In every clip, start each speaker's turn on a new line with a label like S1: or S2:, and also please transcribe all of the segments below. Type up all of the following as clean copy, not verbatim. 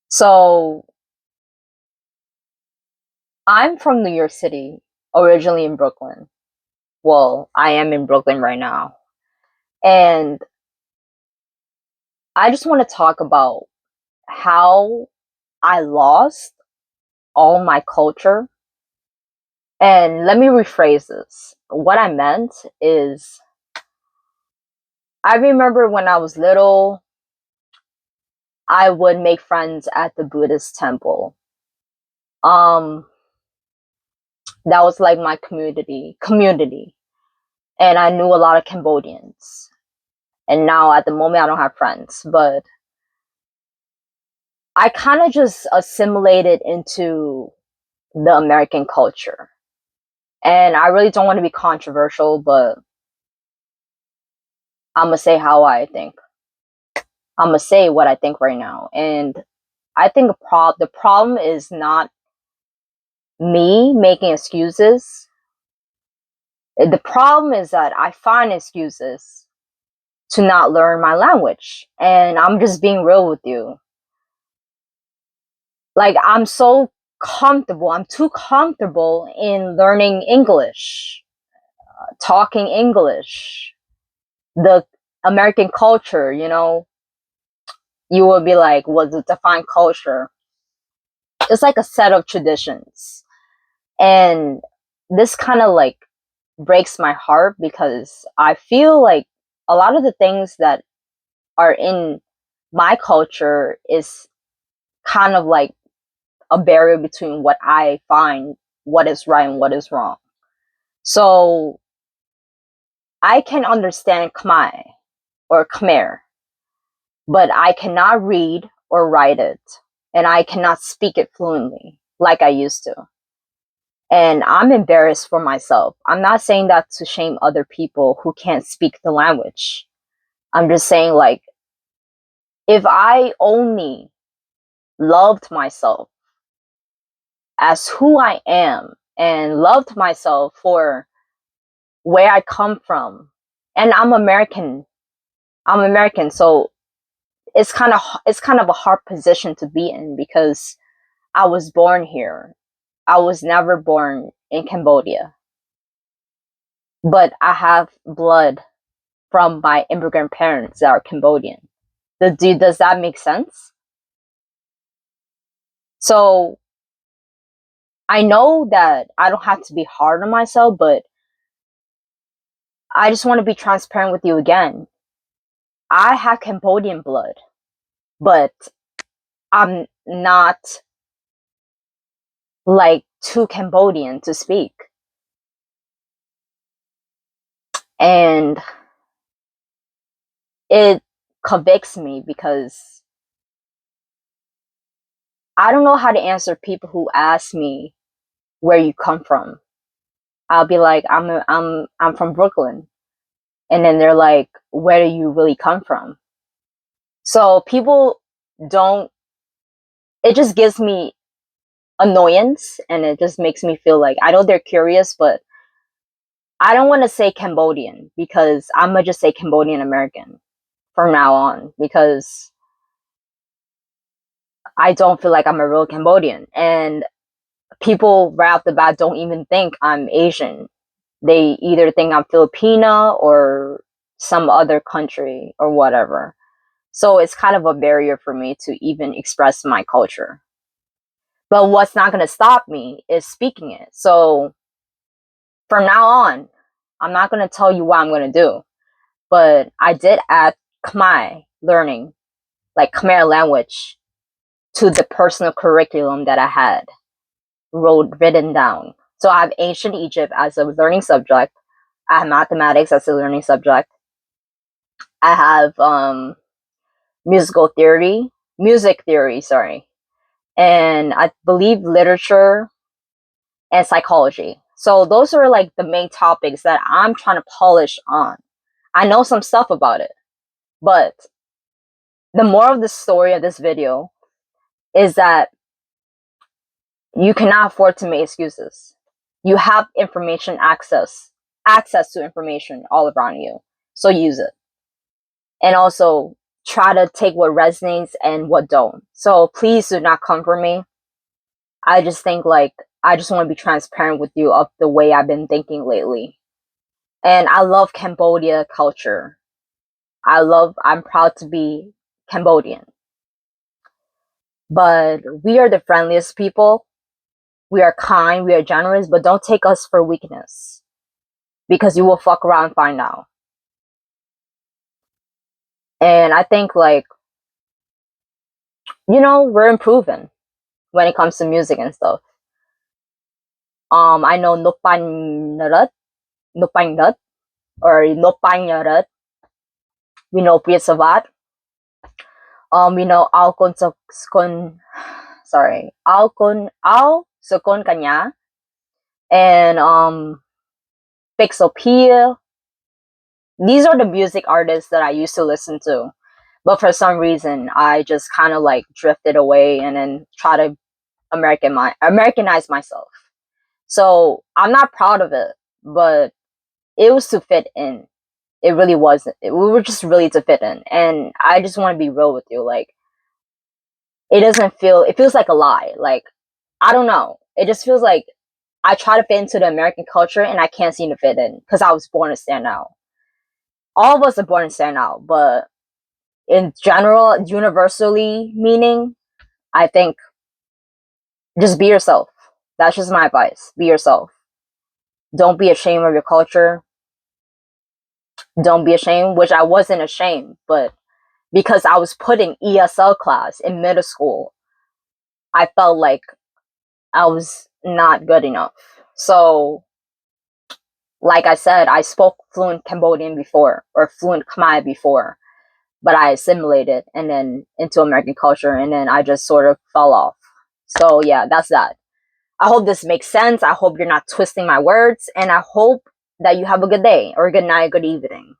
S1: So I'm from New York City, originally in Brooklyn. Well, I am in Brooklyn right now. And I just want to talk about how I lost all my culture. And let me rephrase this. What I meant is, I remember when I was little, I would make friends at the Buddhist temple. Um, that was like my community. And I knew a lot of Cambodians. And now at the moment I don't have friends, but I kind of just assimilated into the American culture. And I really don't want to be controversial, but I'm gonna say how I think. I'm gonna say what I think right now. And I think the problem is not me making excuses. The problem is that I find excuses to not learn my language. And I'm just being real with you. Like, I'm too comfortable in learning English, talking English, the American culture, you will be like, what's the defined culture? It's like a set of traditions. And this kind of like breaks my heart because I feel like a lot of the things that are in my culture is kind of like a barrier between what I find what is right and what is wrong. So I can understand khmer, but I cannot read or write it, and I cannot speak it fluently like I used to. And I'm embarrassed for myself. I'm not saying that to shame other people who can't speak the language. I'm just saying, like, if I only loved myself as who I am and loved myself for where I come from, and I'm American, so it's kind of a hard position to be in because I was born here. I was never born in Cambodia, but I have blood from my immigrant parents that are Cambodian. Does that make sense? So I know that I don't have to be hard on myself, but I just want to be transparent with you again. I have Cambodian blood, but I'm not like too Cambodian to speak. And it convicts me because I don't know how to answer people who ask me where you come from. I'll be like, I'm from Brooklyn. And then they're like, where do you really come from? So people don't, it just gives me annoyance and it just makes me feel like, I know they're curious, but I don't want to say Cambodian because I'm gonna just say Cambodian American from now on because I don't feel like I'm a real Cambodian. And people right off the bat don't even think I'm Asian. They either think I'm Filipina or some other country or whatever. So it's kind of a barrier for me to even express my culture. But what's not going to stop me is speaking it. So from now on, I'm not going to tell you what I'm going to do. But I did add Khmer learning, like Khmer language, to the personal curriculum that I had written down. So I have ancient Egypt as a learning subject. I have mathematics as a learning subject. I have music theory, sorry, and I believe literature and psychology. So those are like the main topics that I'm trying to polish on. I know some stuff about it, but the moral of the story of this video is that you cannot afford to make excuses. You have access to information all around you. So use it. And also try to take what resonates and what don't. So please do not come for me. I just think like I just want to be transparent with you of the way I've been thinking lately. And I love Cambodia culture. I'm proud to be Cambodian. But we are the friendliest people. We are kind, we are generous, but don't take us for weakness because you will fuck around and find out. And I think like, we're improving when it comes to music and stuff. I know Nupang Nut or Nopang. We know Priya Savat. We know Al Sukon Kanya and Pixel. These are the music artists that I used to listen to. But for some reason I just kind of like drifted away and then try to Americanize myself. So I'm not proud of it, but it was to fit in. It really wasn't. We were just really to fit in. And I just want to be real with you. Like, it feels like a lie. Like, I don't know. It just feels like I try to fit into the American culture and I can't seem to fit in because I was born to stand out. All of us are born to stand out, but in general, universally meaning, I think just be yourself. That's just my advice. Be yourself. Don't be ashamed of your culture. Don't be ashamed, which I wasn't ashamed, but because I was put in ESL class in middle school, I felt like I was not good enough. So, like I said, I spoke fluent Cambodian before or fluent Khmer before, but I assimilated and then into American culture and then I just sort of fell off. So, yeah, that's that. I hope this makes sense. I hope you're not twisting my words and I hope that you have a good day or a good night, good evening.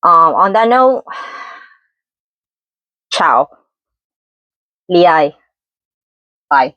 S1: On that note, ciao. Liai. Bye.